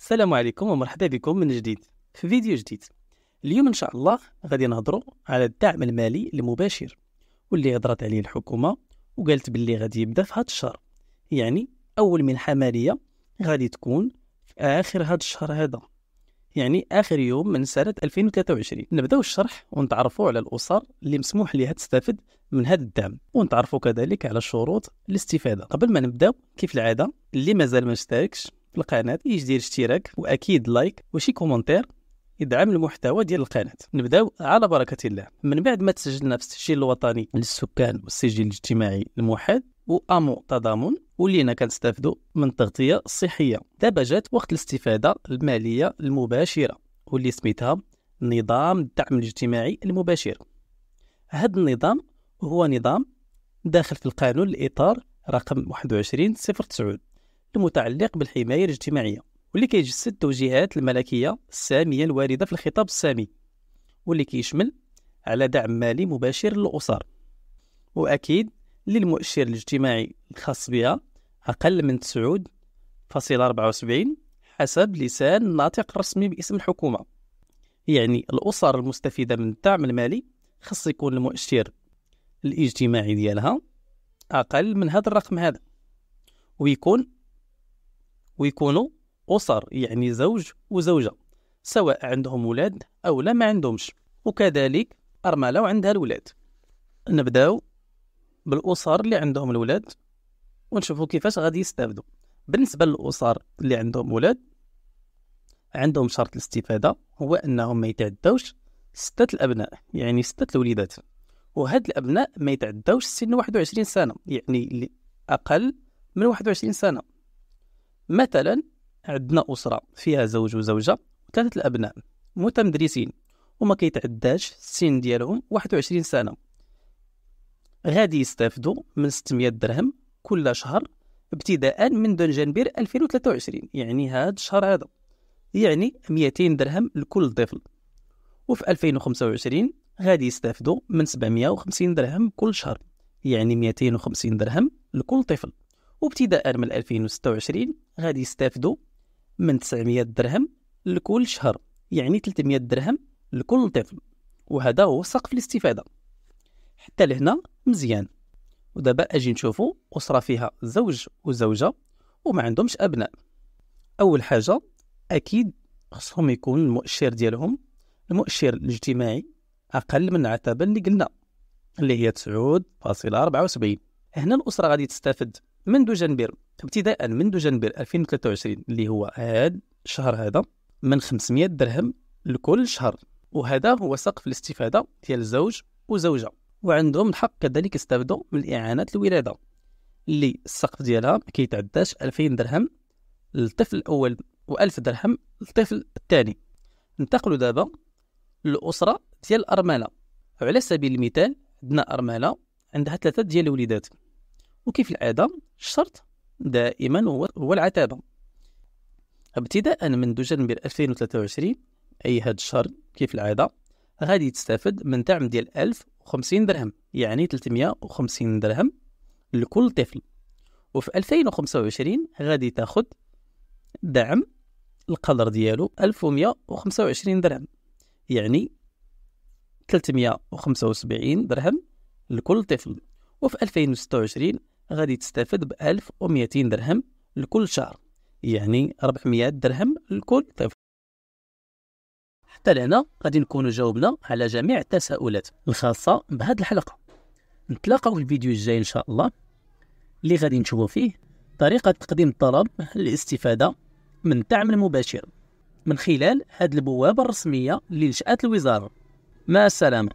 السلام عليكم ومرحبا بكم من جديد في فيديو جديد. اليوم إن شاء الله غادي نهضروا على الدعم المالي المباشر واللي هضرت عليه الحكومة وقالت باللي غادي يبدا في هذا الشهر، يعني أول منحة مالية غادي تكون في آخر هذا الشهر هذا، يعني آخر يوم من سنة 2023. نبداو الشرح ونتعرفوا على الأسر اللي مسموح لها تستفد من هذا الدعم، ونتعرفوا كذلك على شروط الاستفادة. قبل ما نبداو كيف العادة اللي مازال ما اشتركش في القناة يدير اشتراك واكيد لايك وشي كومنتير يدعم المحتوى ديال القناة. نبداو على بركة الله. من بعد ما تسجلنا في التسجيل الوطني للسكان والسجل الاجتماعي الموحد وامو تضامن ولينا كنستافدوا من التغطية الصحية، دابا جات وقت الاستفادة المالية المباشرة واللي سميتها نظام الدعم الاجتماعي المباشر. هذا النظام هو نظام داخل في القانون الإطار رقم 21/09 المتعلق بالحماية الاجتماعية، واللي كيجسد التوجيهات الملكية السامية الواردة في الخطاب السامي، واللي كيشمل على دعم مالي مباشر للأسر، وأكيد للمؤشر الاجتماعي الخاص بها أقل من 9.74 حسب لسان الناطق الرسمي باسم الحكومة. يعني الأسر المستفيدة من الدعم المالي خاص يكون المؤشر الاجتماعي ديالها أقل من هذا الرقم هذا، ويكونوا أسر يعني زوج وزوجة سواء عندهم ولاد أو لا ما عندهمش، وكذلك أرملة وعندها الولاد. نبداو بالأسر اللي عندهم الولاد ونشوفوا كيفاش غادي يستافدوا. بالنسبة للأسر اللي عندهم ولاد عندهم شرط الاستفادة هو أنهم ما يتعدوش 6 الأبناء، يعني 6 الوليدات، وهاد الأبناء ما يتعدوش سن 21 سنة، يعني أقل من 21 سنة. مثلا عندنا أسرة فيها زوج وزوجة و3 الأبناء متمدرسين وما كيتعداش السن ديالهم 21 سنة، غادي يستافدوا من 600 درهم كل شهر ابتداء من دجنبر 2023، يعني هذا الشهر هذا، يعني 200 درهم لكل طفل. وفي 2025 غادي يستافدوا من 750 درهم كل شهر، يعني 250 درهم لكل طفل. وابتداء من 2026 غادي يستافدوا من 900 درهم لكل شهر، يعني 300 درهم لكل طفل، وهذا هو سقف الاستفادة. حتى لهنا مزيان. ودابا اجي نشوفوا أسرة فيها زوج وزوجة وما عندهمش أبناء. أول حاجة أكيد خصهم يكون المؤشر ديالهم المؤشر الاجتماعي أقل من العتبة اللي قلنا اللي هي 9.74. هنا الأسرة غادي تستافد من دجنبر ابتداء من دجنبر 2023 اللي هو هذا الشهر هذا من 500 درهم لكل شهر، وهذا هو سقف الاستفادة ديال زوج وزوجة. وعندهم الحق كذلك يستافدوا من الإعانات الولادة اللي السقف ديالها ما كيتعداش 2000 درهم للطفل الأول و1000 درهم للطفل الثاني. ننتقلوا دابا للأسرة ديال الأرملة. على سبيل المثال عندنا أرملة عندها 3 ديال الوليدات، وكيف العادة الشرط دائما هو العتابة. ابتداء من دجنبر 2023 أي هذا الشهر كيف العادة غادي تستافد من دعم ديال 1050 درهم، يعني 350 درهم لكل طفل. وفي 2025 غادي تاخد دعم القدر ديالو 1125 درهم، يعني 375 درهم لكل طفل. وفي 2026 غادي تستافد ب 1200 درهم لكل شهر، يعني 400 درهم لكل طفل. حتى لهنا غادي نكونوا جاوبنا على جميع التساؤلات الخاصة بهذه الحلقة. نتلاقاو في الفيديو الجاي إن شاء الله اللي غادي نشوفوا فيه طريقة تقديم الطلب للاستفادة من الدعم المباشر من خلال هذه البوابة الرسمية اللي نشأت الوزارة. مع السلامة.